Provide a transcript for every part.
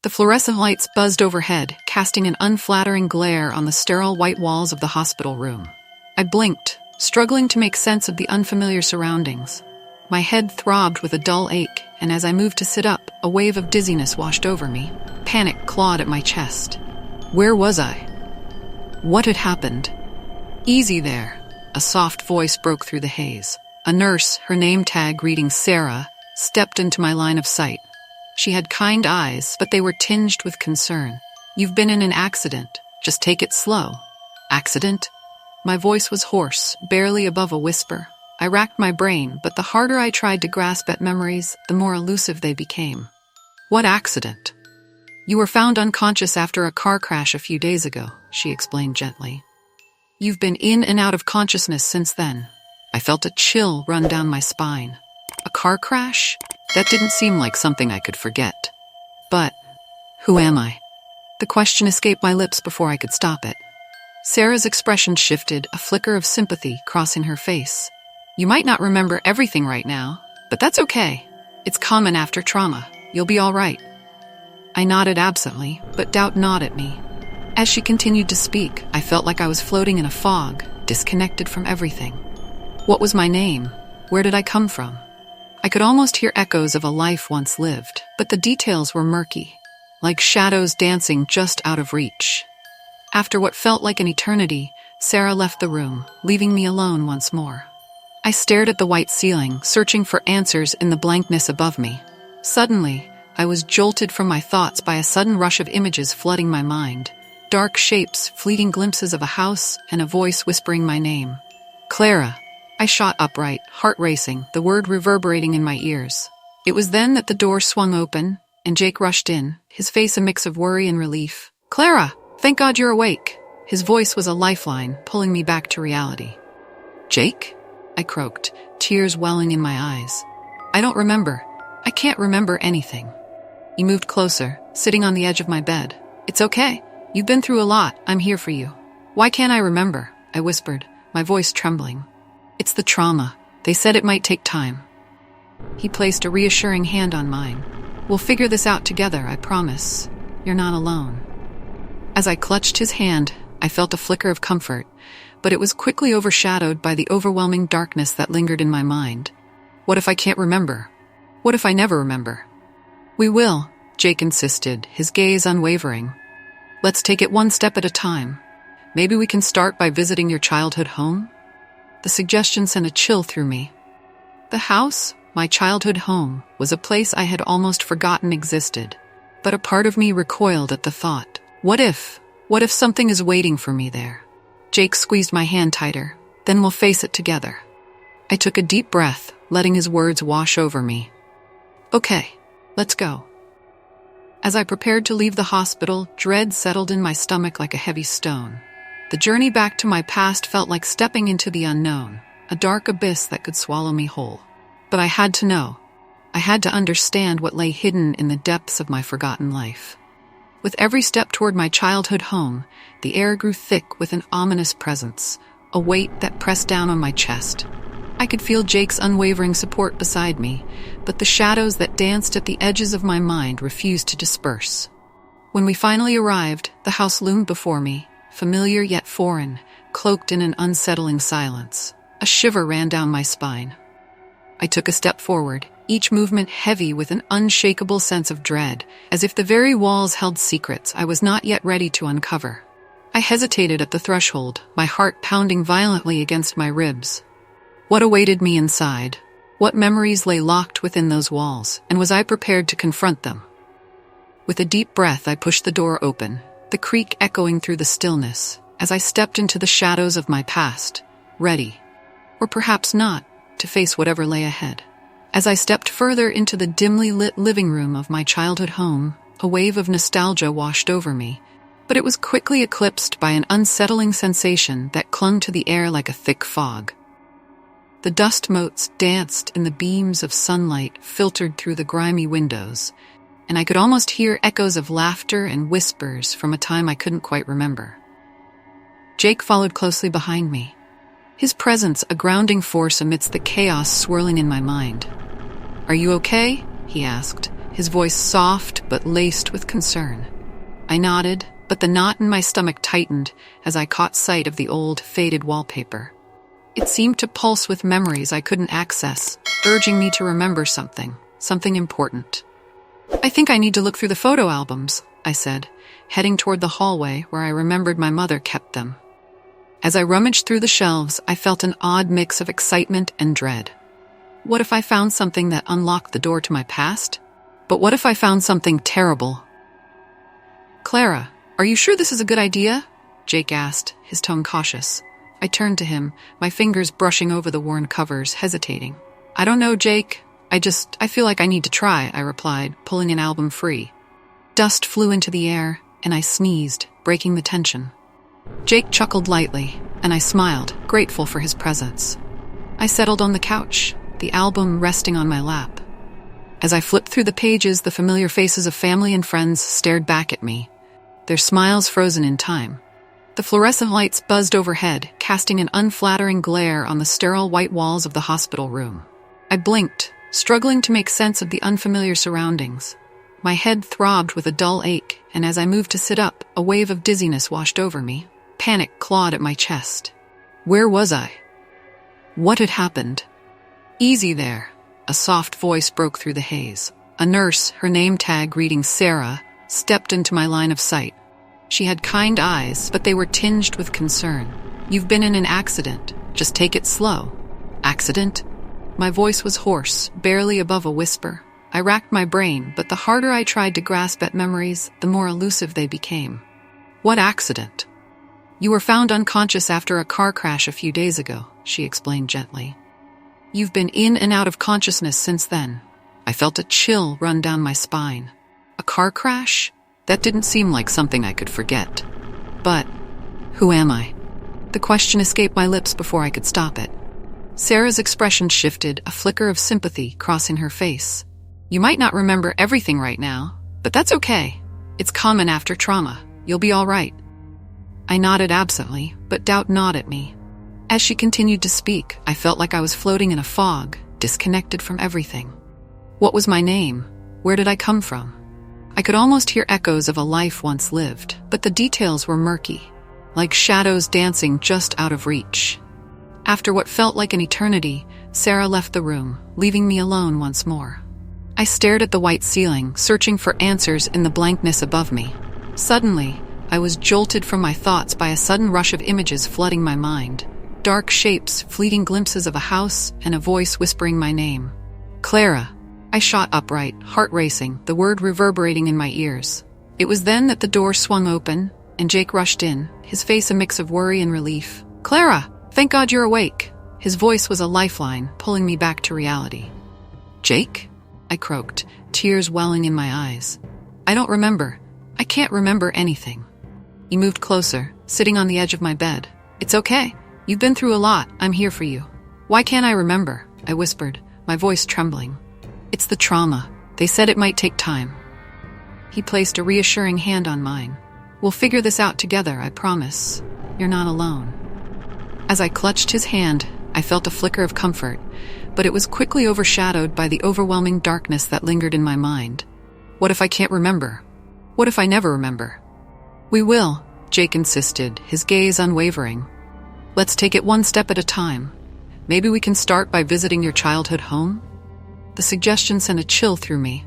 The fluorescent lights buzzed overhead, casting an unflattering glare on the sterile white walls of the hospital room. I blinked, struggling to make sense of the unfamiliar surroundings. My head throbbed with a dull ache, and as I moved to sit up, a wave of dizziness washed over me. Panic clawed at my chest. Where was I? What had happened? "Easy there," a soft voice broke through the haze. A nurse, her name tag reading Sarah, stepped into my line of sight. She had kind eyes, but they were tinged with concern. "You've been in an accident. Just take it slow." "Accident?" My voice was hoarse, barely above a whisper. I racked my brain, but the harder I tried to grasp at memories, the more elusive they became. "What accident?" "You were found unconscious after a car crash a few days ago," she explained gently. "You've been in and out of consciousness since then." I felt a chill run down my spine. A car crash? That didn't seem like something I could forget. But who am I? The question escaped my lips before I could stop it. Sarah's expression shifted, a flicker of sympathy crossing her face. "You might not remember everything right now, but that's okay. It's common after trauma. You'll be all right." I nodded absently, but doubt gnawed at me. As she continued to speak, I felt like I was floating in a fog, disconnected from everything. What was my name? Where did I come from? I could almost hear echoes of a life once lived, but the details were murky, like shadows dancing just out of reach. After what felt like an eternity, Sarah left the room, leaving me alone once more. I stared at the white ceiling, searching for answers in the blankness above me. Suddenly, I was jolted from my thoughts by a sudden rush of images flooding my mind. Dark shapes, fleeting glimpses of a house, and a voice whispering my name. "Clara." I shot upright, heart racing, the word reverberating in my ears. It was then that the door swung open, and Jake rushed in, his face a mix of worry and relief. "Clara, thank God you're awake." His voice was a lifeline, pulling me back to reality. "Jake?" I croaked, tears welling in my eyes. "I don't remember. I can't remember anything." He moved closer, sitting on the edge of my bed. "It's okay. You've been through a lot. I'm here for you." "Why can't I remember?" I whispered, my voice trembling. "It's the trauma. They said it might take time." He placed a reassuring hand on mine. "We'll figure this out together, I promise. You're not alone." As I clutched his hand, I felt a flicker of comfort, but it was quickly overshadowed by the overwhelming darkness that lingered in my mind. What if I can't remember? What if I never remember? "We will," Jake insisted, his gaze unwavering. "Let's take it one step at a time. Maybe we can start by visiting your childhood home?" The suggestion sent a chill through me. The house, my childhood home, was a place I had almost forgotten existed, but a part of me recoiled at the thought. What if something is waiting for me there? Jake squeezed my hand tighter. "Then we'll face it together." I took a deep breath, letting his words wash over me. "Okay, let's go." As I prepared to leave the hospital, dread settled in my stomach like a heavy stone. The journey back to my past felt like stepping into the unknown, a dark abyss that could swallow me whole. But I had to know. I had to understand what lay hidden in the depths of my forgotten life. With every step toward my childhood home, the air grew thick with an ominous presence, a weight that pressed down on my chest. I could feel Jake's unwavering support beside me, but the shadows that danced at the edges of my mind refused to disperse. When we finally arrived, the house loomed before me, familiar yet foreign, cloaked in an unsettling silence. A shiver ran down my spine. I took a step forward, each movement heavy with an unshakable sense of dread, as if the very walls held secrets I was not yet ready to uncover. I hesitated at the threshold, my heart pounding violently against my ribs. What awaited me inside? What memories lay locked within those walls, and was I prepared to confront them? With a deep breath, I pushed the door open, the creak echoing through the stillness, as I stepped into the shadows of my past, ready, or perhaps not, to face whatever lay ahead. As I stepped further into the dimly lit living room of my childhood home, a wave of nostalgia washed over me, but it was quickly eclipsed by an unsettling sensation that clung to the air like a thick fog. The dust motes danced in the beams of sunlight filtered through the grimy windows, and I could almost hear echoes of laughter and whispers from a time I couldn't quite remember. Jake followed closely behind me, his presence a grounding force amidst the chaos swirling in my mind. "Are you okay?" he asked, his voice soft but laced with concern. I nodded, but the knot in my stomach tightened as I caught sight of the old, faded wallpaper. It seemed to pulse with memories I couldn't access, urging me to remember something important. "I think I need to look through the photo albums," I said, heading toward the hallway where I remembered my mother kept them. As I rummaged through the shelves, I felt an odd mix of excitement and dread. What if I found something that unlocked the door to my past? But what if I found something terrible? "Clara, are you sure this is a good idea?" Jake asked, his tone cautious. I turned to him, my fingers brushing over the worn covers, hesitating. "I don't know, Jake. I feel like I need to try," I replied, pulling an album free. Dust flew into the air, and I sneezed, breaking the tension. Jake chuckled lightly, and I smiled, grateful for his presence. I settled on the couch, the album resting on my lap. As I flipped through the pages, the familiar faces of family and friends stared back at me, their smiles frozen in time. The fluorescent lights buzzed overhead, casting an unflattering glare on the sterile white walls of the hospital room. I blinked, struggling to make sense of the unfamiliar surroundings. My head throbbed with a dull ache, and as I moved to sit up, a wave of dizziness washed over me. Panic clawed at my chest. Where was I? What had happened? "Easy there," a soft voice broke through the haze. A nurse, her name tag reading Sarah, stepped into my line of sight. She had kind eyes, but they were tinged with concern. "You've been in an accident. Just take it slow." "Accident?" My voice was hoarse, barely above a whisper. I racked my brain, but the harder I tried to grasp at memories, the more elusive they became. "What accident?" "You were found unconscious after a car crash a few days ago," she explained gently. "You've been in and out of consciousness since then." I felt a chill run down my spine. A car crash? That didn't seem like something I could forget. But who am I? The question escaped my lips before I could stop it. Sarah's expression shifted, a flicker of sympathy crossing her face. "You might not remember everything right now, but that's okay. It's common after trauma. You'll be all right." I nodded absently, but doubt gnawed at me. As she continued to speak, I felt like I was floating in a fog, disconnected from everything. What was my name? Where did I come from? I could almost hear echoes of a life once lived, but the details were murky, like shadows dancing just out of reach. After what felt like an eternity, Sarah left the room, leaving me alone once more. I stared at the white ceiling, searching for answers in the blankness above me. Suddenly, I was jolted from my thoughts by a sudden rush of images flooding my mind. Dark shapes, fleeting glimpses of a house, and a voice whispering my name. "Clara." I shot upright, heart racing, the word reverberating in my ears. It was then that the door swung open, and Jake rushed in, his face a mix of worry and relief. "Clara, thank God you're awake." His voice was a lifeline, pulling me back to reality. "Jake?" I croaked, tears welling in my eyes. "I don't remember. I can't remember anything." He moved closer, sitting on the edge of my bed. "It's okay. You've been through a lot. I'm here for you." "Why can't I remember?" I whispered, my voice trembling. "It's the trauma. They said it might take time." He placed a reassuring hand on mine. "We'll figure this out together, I promise. You're not alone." As I clutched his hand, I felt a flicker of comfort, but it was quickly overshadowed by the overwhelming darkness that lingered in my mind. What if I can't remember? What if I never remember? "We will," Jake insisted, his gaze unwavering. "Let's take it one step at a time. Maybe we can start by visiting your childhood home?" The suggestion sent a chill through me.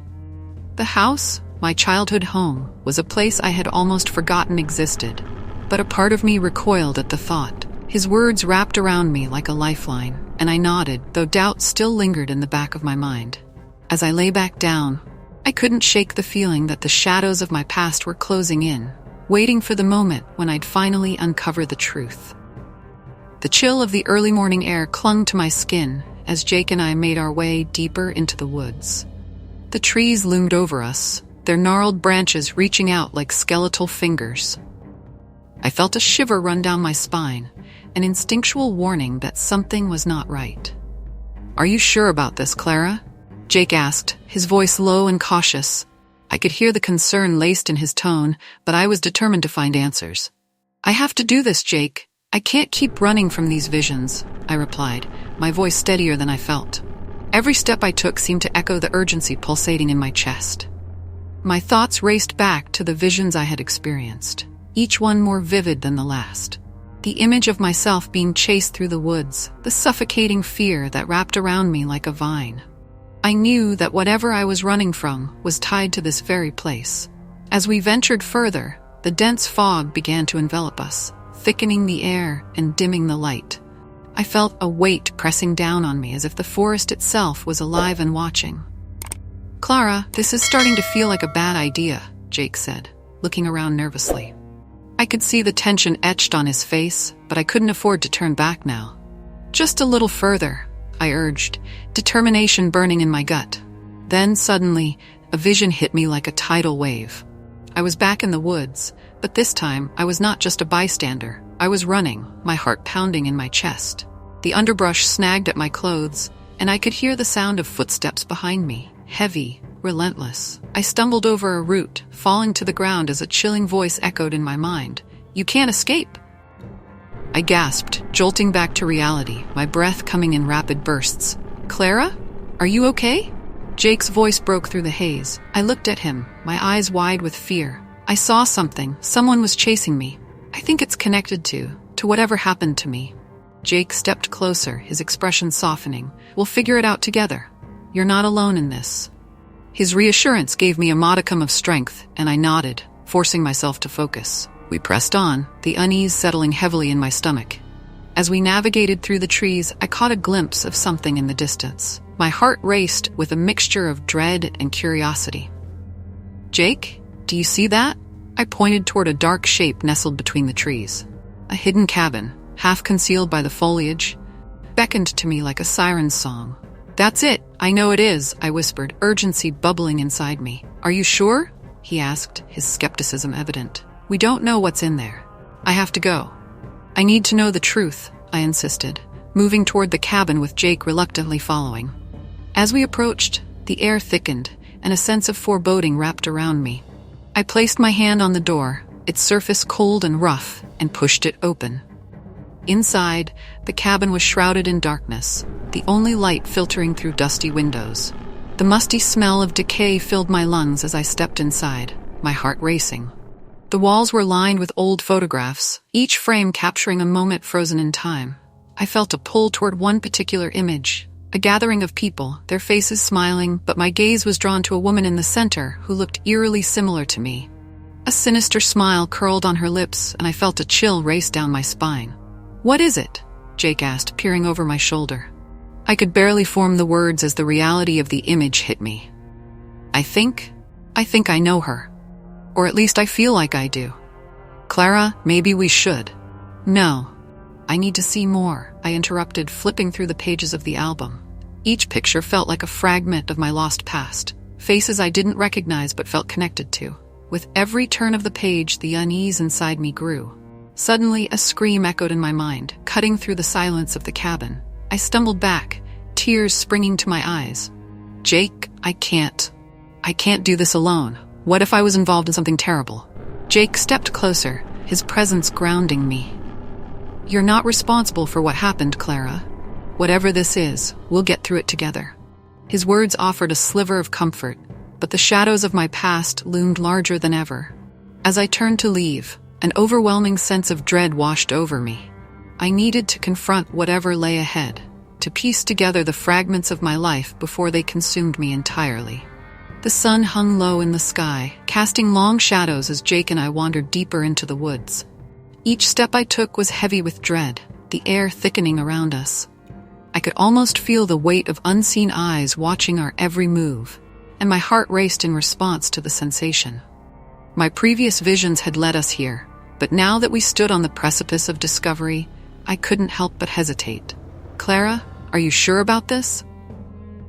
The house, my childhood home, was a place I had almost forgotten existed, but a part of me recoiled at the thought. His words wrapped around me like a lifeline, and I nodded, though doubt still lingered in the back of my mind. As I lay back down, I couldn't shake the feeling that the shadows of my past were closing in, waiting for the moment when I'd finally uncover the truth. The chill of the early morning air clung to my skin as Jake and I made our way deeper into the woods. The trees loomed over us, their gnarled branches reaching out like skeletal fingers. I felt a shiver run down my spine, an instinctual warning that something was not right. "Are you sure about this, Clara?" Jake asked, his voice low and cautious. I could hear the concern laced in his tone, but I was determined to find answers. "I have to do this, Jake. I can't keep running from these visions," I replied, my voice steadier than I felt. Every step I took seemed to echo the urgency pulsating in my chest. My thoughts raced back to the visions I had experienced, each one more vivid than the last. The image of myself being chased through the woods, the suffocating fear that wrapped around me like a vine. I knew that whatever I was running from was tied to this very place. As we ventured further, the dense fog began to envelop us, thickening the air and dimming the light. I felt a weight pressing down on me as if the forest itself was alive and watching. "Clara, this is starting to feel like a bad idea," Jake said, looking around nervously. I could see the tension etched on his face, but I couldn't afford to turn back now. "Just a little further," I urged, determination burning in my gut. Then suddenly, a vision hit me like a tidal wave. I was back in the woods, but this time I was not just a bystander. I was running, my heart pounding in my chest. The underbrush snagged at my clothes, and I could hear the sound of footsteps behind me, heavy, relentless. I stumbled over a root, falling to the ground as a chilling voice echoed in my mind. "You can't escape!" I gasped, jolting back to reality, my breath coming in rapid bursts. "Clara? Are you okay?" Jake's voice broke through the haze. I looked at him, my eyes wide with fear. I saw something. Someone was chasing me. I think it's connected to whatever happened to me. Jake stepped closer, his expression softening. "We'll figure it out together. You're not alone in this." His reassurance gave me a modicum of strength, and I nodded, forcing myself to focus. We pressed on, the unease settling heavily in my stomach. As we navigated through the trees, I caught a glimpse of something in the distance. My heart raced with a mixture of dread and curiosity. "Jake, do you see that?" I pointed toward a dark shape nestled between the trees. A hidden cabin, half concealed by the foliage, beckoned to me like a siren's song. "That's it, I know it is," I whispered, urgency bubbling inside me. "Are you sure?" he asked, his skepticism evident. "We don't know what's in there. I have to go." "I need to know the truth," I insisted, moving toward the cabin with Jake reluctantly following. As we approached, the air thickened, and a sense of foreboding wrapped around me. I placed my hand on the door, its surface cold and rough, and pushed it open. Inside, the cabin was shrouded in darkness, the only light filtering through dusty windows. The musty smell of decay filled my lungs as I stepped inside, my heart racing. The walls were lined with old photographs, each frame capturing a moment frozen in time. I felt a pull toward one particular image, a gathering of people, their faces smiling, but my gaze was drawn to a woman in the center who looked eerily similar to me. A sinister smile curled on her lips, and I felt a chill race down my spine. "What is it?" Jake asked, peering over my shoulder. I could barely form the words as the reality of the image hit me. I think I know her. Or at least I feel like I do. "Clara, maybe we should." "No. I need to see more," I interrupted, flipping through the pages of the album. Each picture felt like a fragment of my lost past, faces I didn't recognize but felt connected to. With every turn of the page, the unease inside me grew. Suddenly, a scream echoed in my mind, cutting through the silence of the cabin. I stumbled back, tears springing to my eyes. "Jake, I can't do this alone. What if I was involved in something terrible?" Jake stepped closer, his presence grounding me. "You're not responsible for what happened, Clara. Whatever this is, we'll get through it together." His words offered a sliver of comfort, but the shadows of my past loomed larger than ever. As I turned to leave, an overwhelming sense of dread washed over me. I needed to confront whatever lay ahead, to piece together the fragments of my life before they consumed me entirely. The sun hung low in the sky, casting long shadows as Jake and I wandered deeper into the woods. Each step I took was heavy with dread, the air thickening around us. I could almost feel the weight of unseen eyes watching our every move, and my heart raced in response to the sensation. My previous visions had led us here, but now that we stood on the precipice of discovery, I couldn't help but hesitate. "Clara, are you sure about this?"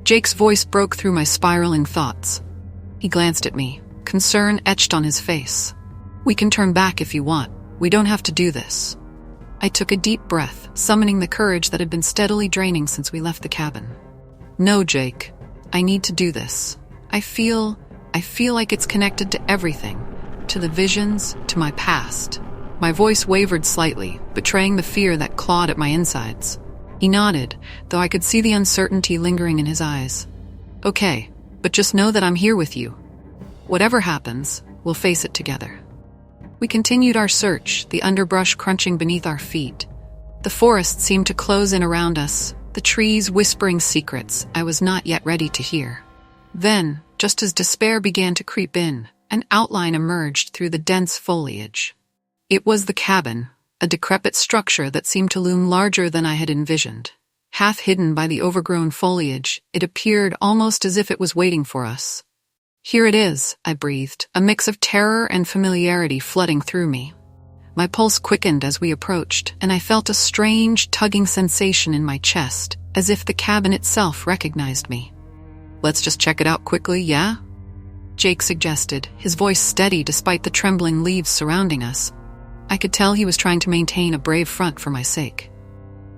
Jake's voice broke through my spiraling thoughts. He glanced at me, concern etched on his face. "We can turn back if you want. We don't have to do this." I took a deep breath, summoning the courage that had been steadily draining since we left the cabin. "No, Jake. I need to do this. I feel like it's connected to everything, to the visions, to my past." My voice wavered slightly, betraying the fear that clawed at my insides. He nodded, though I could see the uncertainty lingering in his eyes. Okay, but just know that I'm here with you. Whatever happens, we'll face it together. We continued our search, the underbrush crunching beneath our feet. The forest seemed to close in around us, the trees whispering secrets I was not yet ready to hear. Then, just as despair began to creep in, an outline emerged through the dense foliage. It was the cabin, a decrepit structure that seemed to loom larger than I had envisioned. Half hidden by the overgrown foliage, it appeared almost as if it was waiting for us. Here it is, I breathed, a mix of terror and familiarity flooding through me. My pulse quickened as we approached, and I felt a strange, tugging sensation in my chest, as if the cabin itself recognized me. Let's just check it out quickly, yeah? Jake suggested, his voice steady despite the trembling leaves surrounding us. I could tell he was trying to maintain a brave front for my sake.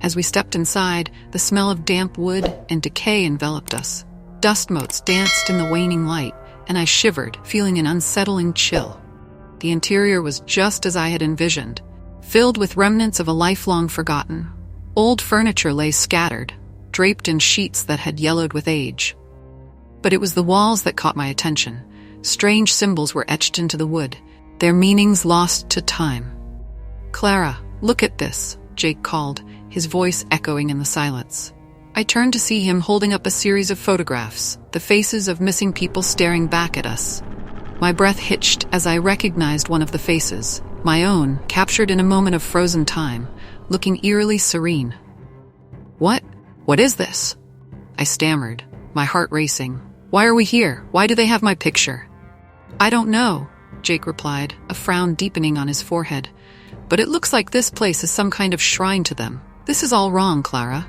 As we stepped inside, the smell of damp wood and decay enveloped us. Dust motes danced in the waning light, and I shivered, feeling an unsettling chill. The interior was just as I had envisioned, filled with remnants of a lifelong forgotten. Old furniture lay scattered, draped in sheets that had yellowed with age. But it was the walls that caught my attention. Strange symbols were etched into the wood, their meanings lost to time. Clara, look at this, Jake called, his voice echoing in the silence. I turned to see him holding up a series of photographs, the faces of missing people staring back at us. My breath hitched as I recognized one of the faces, my own, captured in a moment of frozen time, looking eerily serene. What is this? I stammered, my heart racing. Why are we here? Why do they have my picture? I don't know, Jake replied, a frown deepening on his forehead. But it looks like this place is some kind of shrine to them. This is all wrong, Clara.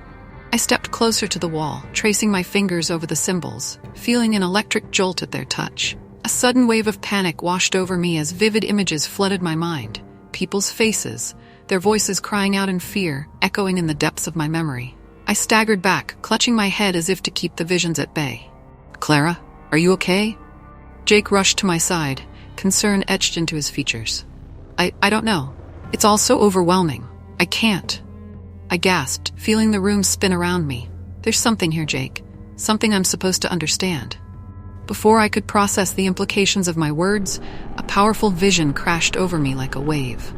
I stepped closer to the wall, tracing my fingers over the symbols, feeling an electric jolt at their touch. A sudden wave of panic washed over me as vivid images flooded my mind. People's faces, their voices crying out in fear, echoing in the depths of my memory. I staggered back, clutching my head as if to keep the visions at bay. Clara, are you okay? Jake rushed to my side, concern etched into his features. I don't know. It's all so overwhelming. I can't. I gasped, feeling the room spin around me. There's something here, Jake. Something I'm supposed to understand. Before I could process the implications of my words, a powerful vision crashed over me like a wave.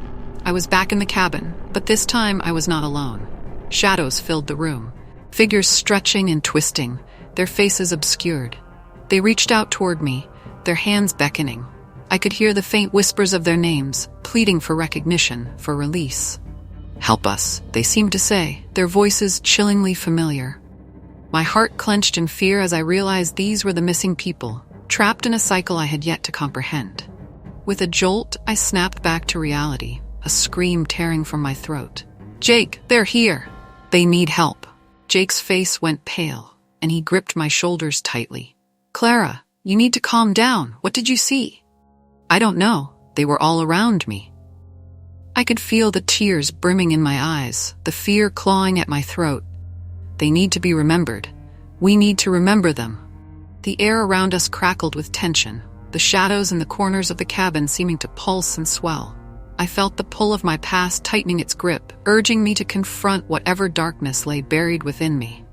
I was back in the cabin, but this time I was not alone. Shadows filled the room, figures stretching and twisting, their faces obscured. They reached out toward me, their hands beckoning. I could hear the faint whispers of their names, pleading for recognition, for release. Help us, they seemed to say, their voices chillingly familiar. My heart clenched in fear as I realized these were the missing people, trapped in a cycle I had yet to comprehend. With a jolt, I snapped back to reality, a scream tearing from my throat. Jake, they're here! They need help. Jake's face went pale, and he gripped my shoulders tightly. Clara, you need to calm down. What did you see? I don't know. They were all around me. I could feel the tears brimming in my eyes, the fear clawing at my throat. They need to be remembered. We need to remember them. The air around us crackled with tension, the shadows in the corners of the cabin seeming to pulse and swell. I felt the pull of my past tightening its grip, urging me to confront whatever darkness lay buried within me.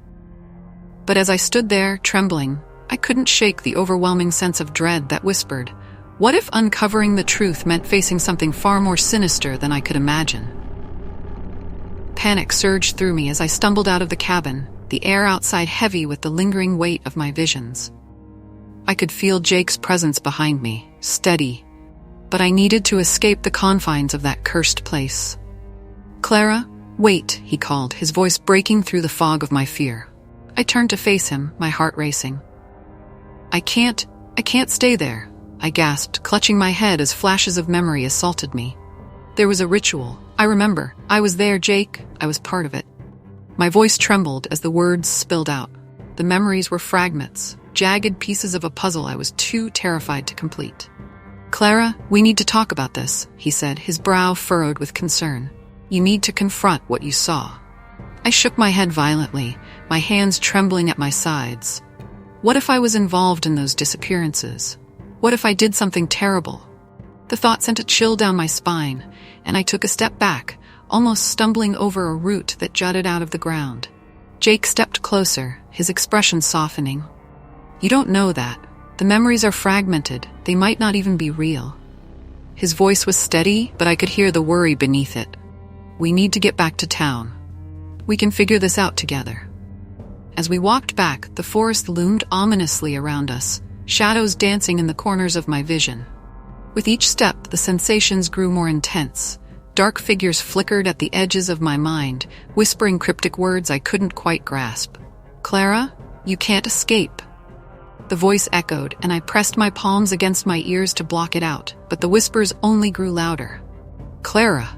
But as I stood there, trembling, I couldn't shake the overwhelming sense of dread that whispered, what if uncovering the truth meant facing something far more sinister than I could imagine? Panic surged through me as I stumbled out of the cabin, the air outside heavy with the lingering weight of my visions. I could feel Jake's presence behind me, steady, but I needed to escape the confines of that cursed place. Clara, wait, he called, his voice breaking through the fog of my fear. I turned to face him, my heart racing. I can't stay there, I gasped, clutching my head as flashes of memory assaulted me. There was a ritual. I remember. I was there, Jake. I was part of it. My voice trembled as the words spilled out. The memories were fragments, jagged pieces of a puzzle I was too terrified to complete. Clara, we need to talk about this, he said, his brow furrowed with concern. You need to confront what you saw. I shook my head violently, my hands trembling at my sides. What if I was involved in those disappearances? What if I did something terrible? The thought sent a chill down my spine, and I took a step back, almost stumbling over a root that jutted out of the ground. Jake stepped closer, his expression softening. "You don't know that. The memories are fragmented. They might not even be real." His voice was steady, but I could hear the worry beneath it. "We need to get back to town. We can figure this out together." As we walked back, the forest loomed ominously around us, shadows dancing in the corners of my vision. With each step, the sensations grew more intense. Dark figures flickered at the edges of my mind, whispering cryptic words I couldn't quite grasp. "Clara, you can't escape." The voice echoed, and I pressed my palms against my ears to block it out, but the whispers only grew louder. "Clara."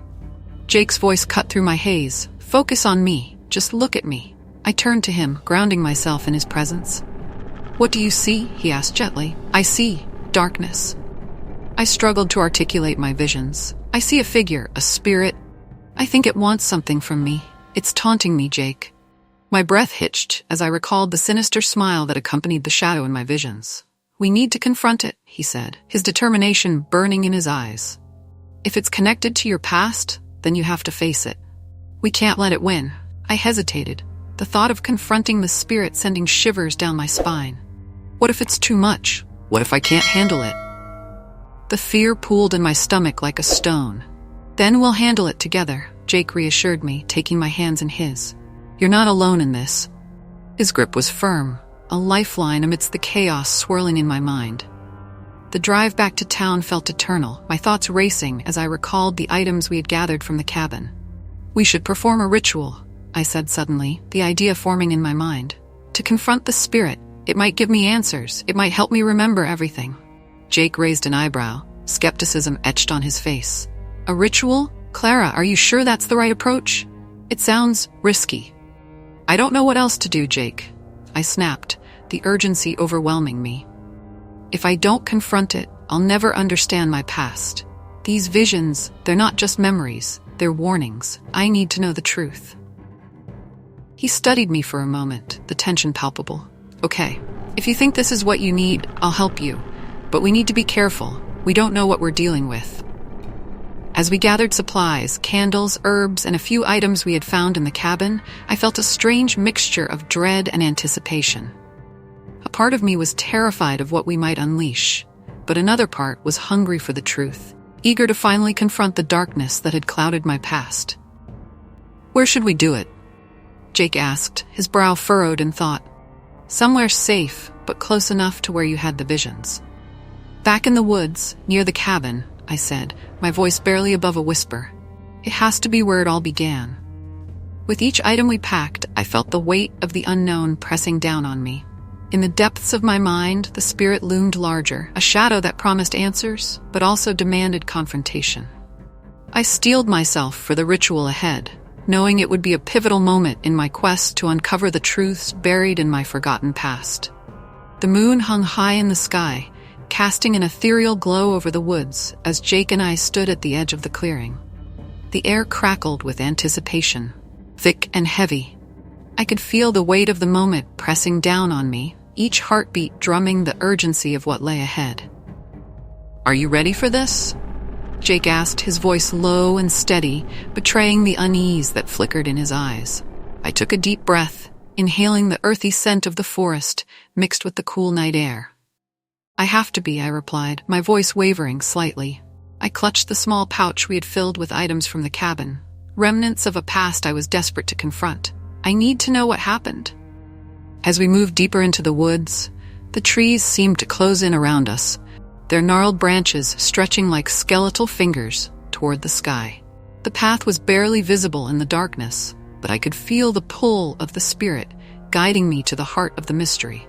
Jake's voice cut through my haze. "Focus on me. Just look at me." I turned to him, grounding myself in his presence. "What do you see?" he asked gently. "I see darkness." I struggled to articulate my visions. "I see a figure, a spirit. I think it wants something from me. It's taunting me, Jake." My breath hitched as I recalled the sinister smile that accompanied the shadow in my visions. "We need to confront it," he said, his determination burning in his eyes. "If it's connected to your past, then you have to face it. We can't let it win." I hesitated, the thought of confronting the spirit sending shivers down my spine. What if it's too much? What if I can't handle it? The fear pooled in my stomach like a stone. "Then we'll handle it together," Jake reassured me, taking my hands in his. "You're not alone in this." His grip was firm, a lifeline amidst the chaos swirling in my mind. The drive back to town felt eternal, my thoughts racing as I recalled the items we had gathered from the cabin. "We should perform a ritual," I said suddenly, the idea forming in my mind. "To confront the spirit. It might give me answers. It might help me remember everything." Jake raised an eyebrow, skepticism etched on his face. "A ritual? Clara, are you sure that's the right approach? It sounds risky." "I don't know what else to do, Jake," I snapped, the urgency overwhelming me. "If I don't confront it, I'll never understand my past. These visions, they're not just memories, they're warnings. I need to know the truth." He studied me for a moment, the tension palpable. "Okay, if you think this is what you need, I'll help you. But we need to be careful. We don't know what we're dealing with." As we gathered supplies, candles, herbs, and a few items we had found in the cabin, I felt a strange mixture of dread and anticipation. A part of me was terrified of what we might unleash, but another part was hungry for the truth, eager to finally confront the darkness that had clouded my past. "Where should we do it?" Jake asked, his brow furrowed in thought. "Somewhere safe, but close enough to where you had the visions." "Back in the woods, near the cabin," I said, my voice barely above a whisper. "It has to be where it all began." With each item we packed, I felt the weight of the unknown pressing down on me. In the depths of my mind, the spirit loomed larger, a shadow that promised answers, but also demanded confrontation. I steeled myself for the ritual ahead, knowing it would be a pivotal moment in my quest to uncover the truths buried in my forgotten past. The moon hung high in the sky, casting an ethereal glow over the woods as Jake and I stood at the edge of the clearing. The air crackled with anticipation, thick and heavy. I could feel the weight of the moment pressing down on me, each heartbeat drumming the urgency of what lay ahead. "Are you ready for this?" Jake asked, his voice low and steady, betraying the unease that flickered in his eyes. I took a deep breath, inhaling the earthy scent of the forest mixed with the cool night air. "I have to be," I replied, my voice wavering slightly. I clutched the small pouch we had filled with items from the cabin, remnants of a past I was desperate to confront. I need to know what happened. As we moved deeper into the woods, the trees seemed to close in around us, their gnarled branches stretching like skeletal fingers toward the sky. The path was barely visible in the darkness, but I could feel the pull of the spirit guiding me to the heart of the mystery.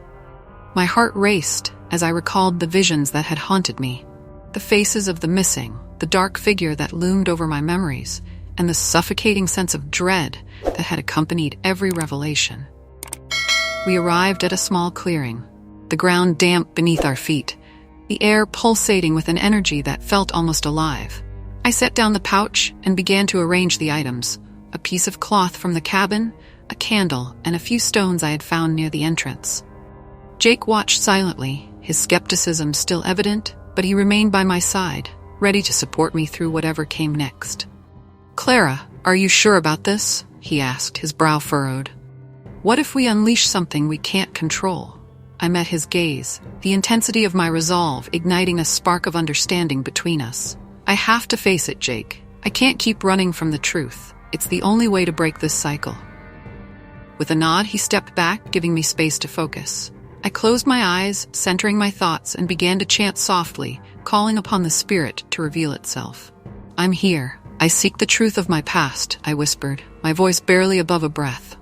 My heart raced as I recalled the visions that had haunted me, the faces of the missing, the dark figure that loomed over my memories, and the suffocating sense of dread that had accompanied every revelation. We arrived at a small clearing, the ground damp beneath our feet, the air pulsating with an energy that felt almost alive. I set down the pouch and began to arrange the items, a piece of cloth from the cabin, a candle, and a few stones I had found near the entrance. Jake watched silently, his skepticism still evident, but he remained by my side, ready to support me through whatever came next. "Clara, Are you sure about this? He asked, his brow furrowed. What if we unleash something we can't control? I met his gaze, the intensity of my resolve igniting a spark of understanding between us. I have to face it, Jake. I can't keep running from the truth. It's the only way to break this cycle. With a nod, he stepped back, giving me space to focus. I closed my eyes, centering my thoughts, and began to chant softly, calling upon the spirit to reveal itself. I'm here. I seek the truth of my past, I whispered, my voice barely above a breath.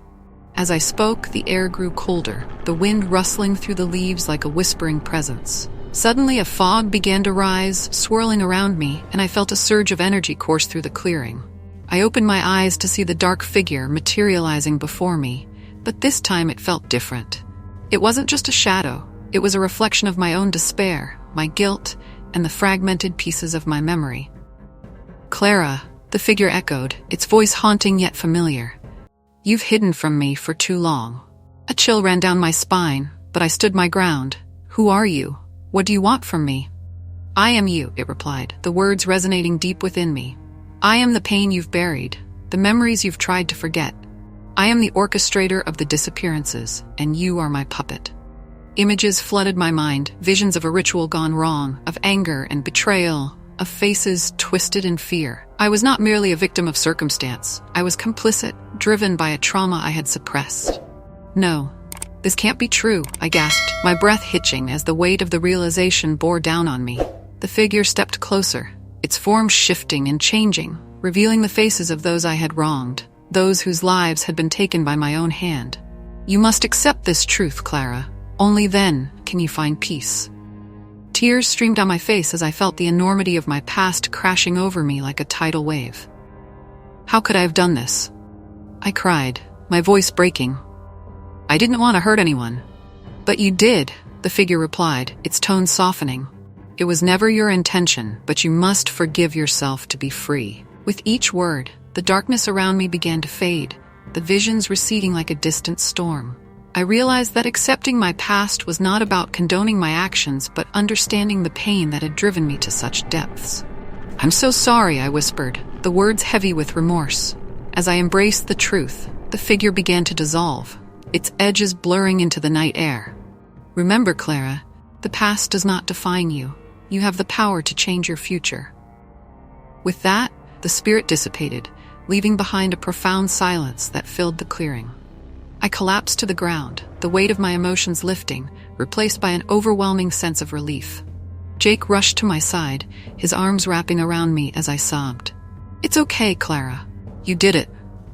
As I spoke, the air grew colder, the wind rustling through the leaves like a whispering presence. Suddenly, a fog began to rise, swirling around me, and I felt a surge of energy course through the clearing. I opened my eyes to see the dark figure materializing before me, but this time it felt different. It wasn't just a shadow, it was a reflection of my own despair, my guilt, and the fragmented pieces of my memory. Clara, the figure echoed, its voice haunting yet familiar. You've hidden from me for too long. A chill ran down my spine, but I stood my ground. Who are you? What do you want from me? I am you, it replied, the words resonating deep within me. I am the pain you've buried, the memories you've tried to forget. I am the orchestrator of the disappearances, and you are my puppet. Images flooded my mind, visions of a ritual gone wrong, of anger and betrayal, of faces twisted in fear. I was not merely a victim of circumstance. I was complicit, driven by a trauma I had suppressed. No, this can't be true, I gasped, my breath hitching as the weight of the realization bore down on me. The figure stepped closer, its form shifting and changing, revealing the faces of those I had wronged, those whose lives had been taken by my own hand. You must accept this truth, Clara. Only then can you find peace. Tears streamed down my face as I felt the enormity of my past crashing over me like a tidal wave. How could I have done this? I cried, my voice breaking. I didn't want to hurt anyone. But you did, the figure replied, its tone softening. It was never your intention, but you must forgive yourself to be free. With each word, the darkness around me began to fade, the visions receding like a distant storm. I realized that accepting my past was not about condoning my actions, but understanding the pain that had driven me to such depths. I'm so sorry, I whispered, the words heavy with remorse. As I embraced the truth, the figure began to dissolve, its edges blurring into the night air. Remember, Clara, the past does not define you. You have the power to change your future. With that, the spirit dissipated, leaving behind a profound silence that filled the clearing. I collapsed to the ground, the weight of my emotions lifting, replaced by an overwhelming sense of relief. Jake rushed to my side, his arms wrapping around me as I sobbed. It's okay, Clara. You did it,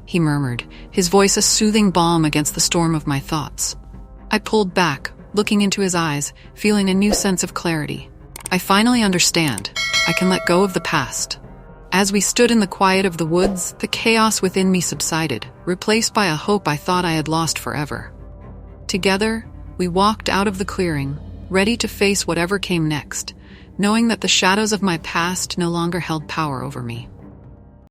he murmured, his voice a soothing balm against the storm of my thoughts. I pulled back, looking into his eyes, feeling a new sense of clarity. I finally understand. I can let go of the past. As we stood in the quiet of the woods, the chaos within me subsided, replaced by a hope I thought I had lost forever. Together, we walked out of the clearing, ready to face whatever came next, knowing that the shadows of my past no longer held power over me.